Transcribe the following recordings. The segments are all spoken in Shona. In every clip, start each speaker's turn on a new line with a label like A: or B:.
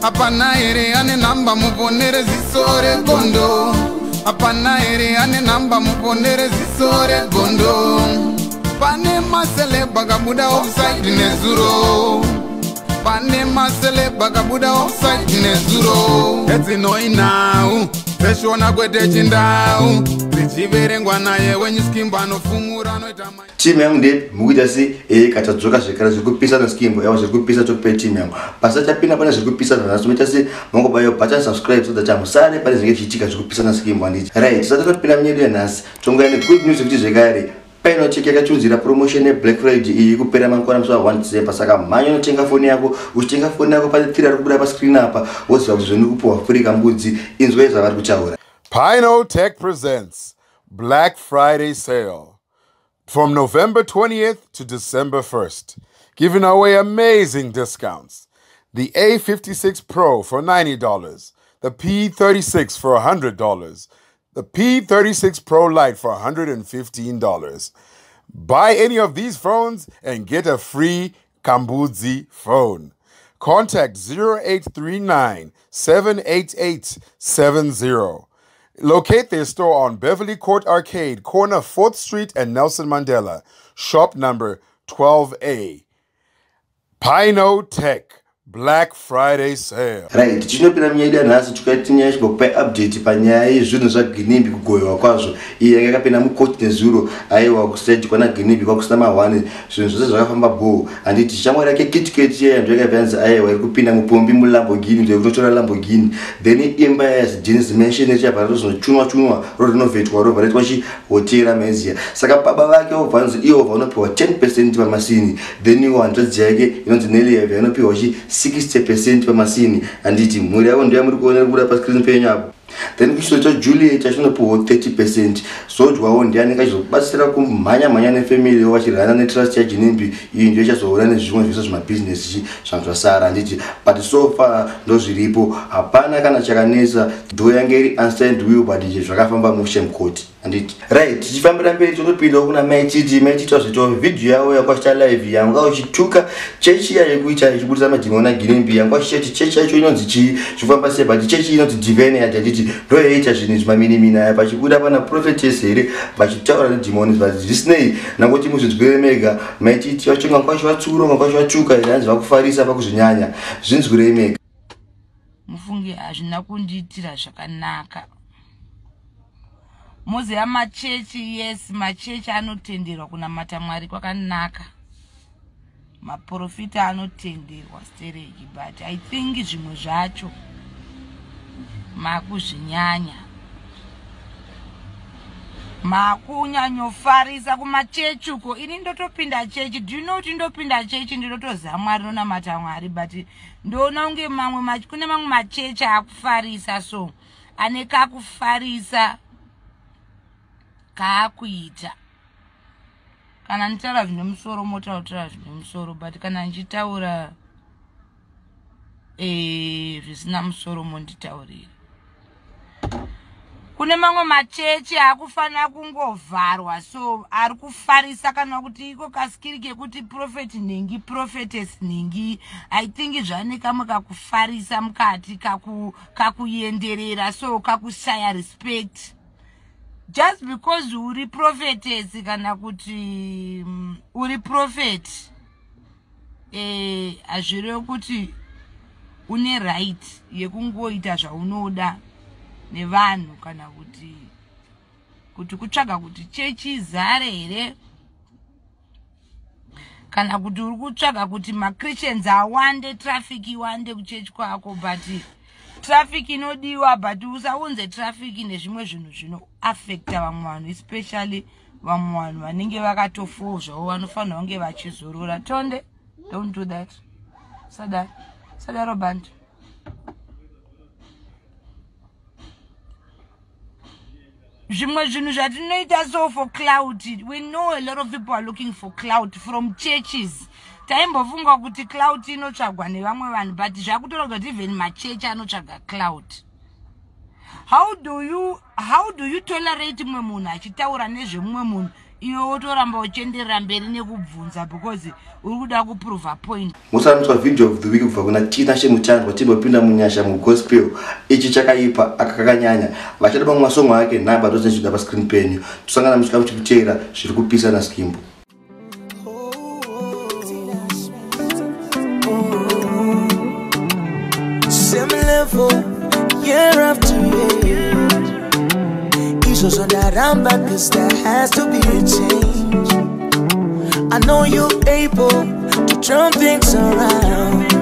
A: Apana ere ane namba muponere zisore gondo. Apana ere ane namba muponere zisore gondo. Pane masele bagabuda offside nezuro. Pane masele bagabuda offside nezuro. Eti noi now. Peshona kwete chindau. Zichiverengwa naye wenyu skimba nofumura noita mai.
B: Timu yangu ndiye mukuita si katadzoka zvekare zvekupisa neskimbo yawo zvekupisa tokupe timu yangu. Pasa chapina pane zvekupisa nasomeita si mongo bayo button subscribe so that chamusare pane zvinenge zvichiitika zvekupisa neskimbo anditi. Right, tisati topinda munyedu yanhasi. Tongoenda good news kuti zvekare. Paino cheke yakachunzira promotion ye Black Friday iyi kupera mangwana musi wa 1 December saka mhanyo unotenga foni yako uchitenga foni yako pa 3 ari kubuda pa screen apa woziva kuti zveni kupuwa free kambudzi inzwe zvavari kuchaura.
A: Pino Tech presents Black Friday sale from November 20th to December 1st, giving away amazing discounts. The A56 Pro for $90, the P36 for $100, the P36 Pro Lite for $115. Buy any of these phones and get a free Kambudzi phone. Contact 0839 788 70. Locate their store on Beverly Court Arcade, corner 4th Street and Nelson Mandela. Shop number 12A. Pino Tech Black Friday sale.
B: Right, chinopinda munyedu yanhasi tukatinyaya chibokupa update panyaya yezvinhu zvaGinimbi kugoyiwa kwazvo. Iye yakapinda mukoti nezuro aiwa kustage kwana Ginimbi kwakusina ma1 zvinhu zvose zvakafamba bho. Handiti shamwari yake KitKat yeye ndo yakabvanzi aiwa iri kupinda mupombi muLamborghini ndo kutotora Lamborghini. Then imba yaJeans Mansion ichabva rozochunwa rorinovetwa robva raitwa chihotera Mezia. Saka baba vake obvanzi iwo vanopiwa 10% pamasini. Then iwo handredzi yake inonzi Nelly inopiwa 60% pamasini anditi muri yavo ndiye muri kuona kuda pa screen penyu apo. Then kuchitoita Juliet achinopiwa 30%. Zodwawo ndiye anenge achizobatsira kumhanya nefamily wachirana netrust yaGinimbi. Iyi ndiyo ichazoona nezvimwe zvese zvemabusiness zvazvasara anditi. But so far ndo zviripo hapana kana chakanesa. Ndo yange iri unsigned will but zvakafamba mushame court anditi. Right, tichifambira mberi totopinda kuna maititi zvito video yawo yakwashita live yanga uchituka chechi yayekuita ichibudisa madhimoni aGinimbi yanga uchiti chechi yacho inonzi chi zvifamba sei but chechi inonzi Divine yaditi ndo yaita zvinhu zvimaminimina apa chibuda pana prophetess here vachitaura nedhimoni but zvisinei nangoti muzvinzwere mega maititi vachonga kwacho vatsvuka zvanzi vakufarisa pakuzvinyanya zvinzwere mega.
C: Mufungi hazvina kundiitira zvakanaka. Moze yamachechi yes machechi anotenderwa kunamata Mwari kwakanaka. Maprofita anotenderwa stereki but I think zvimwe zvacho makuzvinyanya. Makunyanyofarisa kumachechi uko. Ini ndotopinda chechi. Do you know kuti ndopinda chechi ndinotoziva Mwari nonamata Mwari but ndoona unge kune mamwe machechi akufarisa so ane kakufarisa kaakuita. Kana nditaura zvine musoro motaura zvine musoro but kana ndichitaura zvisina musoro monditaurira. Kune mamwe machechi akufanira kungovharwa so ari kufarisa kana kuti iko kaskiri kekuti prophet nhengi prophetess nhengi I think zvane kamwe kakufarisa mukati kakuenderera so kakushaya respect. Just because uri prophetess kana kuti uri prophet azvirevo kuti une right yekungoita zvaunoda nevanhu kana kuti kutsvaga kuti chechi izare here kana kuti uri kutsvaga kuti maChristians awande traffic iwande kuchechi kwako but traffic inodiwa but usaunze traffic nezvimwe zvinhu zvino affecta vamwe vanhu especially vamwe vanhu vanenge vakatofozvawo vanofanira kunge vachizorora. Tonde, don't do that. Sadaro band. Zvimwe zvinhu zvatinoita so for clout. We know a lot of people are looking for clout from churches. Taimbofunga kuti clout inotsvagwa nevamwe vanhu but zvakutora kuti even machechi anotsvaga clout. How do you tolerate mumwe munhu achitaura nezvemumwe munhu iwe wotoramba uchenderera mberi nekubvunza because uri kuda kuprove a point.
B: Musamutswa video of the week kubva kuna Tina Shemutandwa tinopinda munyasha mugospel ichi chakaipa akakanyanya vachada pamwe masongo ake namba tozenzvida pa screen penyu tusangana muchikamu chikuteera zviri kupisa na skimbo.
D: Year after year, issues on that ramba, cause there has to be a change. I know you're able to turn things around.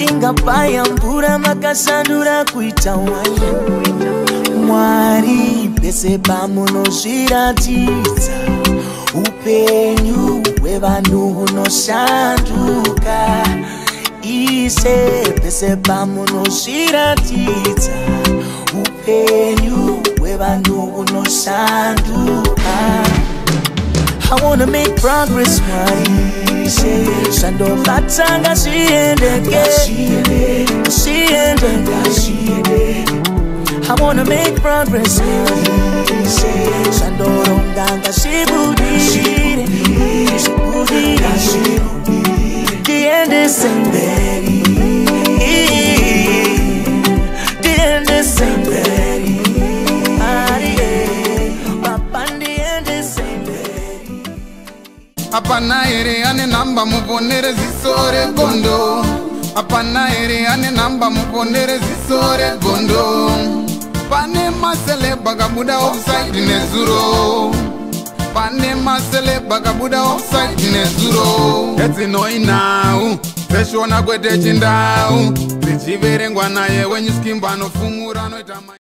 D: Inga payambura makasandura kuita wanyu Mwari pese pamunozviratidza upenyu hwevanhu hunoshanduka ise pese pamunozviratidza upenyu hwevanhu hunoshanduka. I wanna make progress, mwari shando batanga shiendeke. I wanna make progress, mwari shando ronganga shibudire. The end is in Betty. The end is in Betty.
E: Apana ere ane namba muponere zisore gondo. Apana ere ane namba muponere zisore gondo. Pane masele bagabuda offside nezuro. Pane masele bagabuda offside nezuro. Eti noi now. Peshona kwete chindau. Zichiverengwa naye when you skimba no fumura no itama.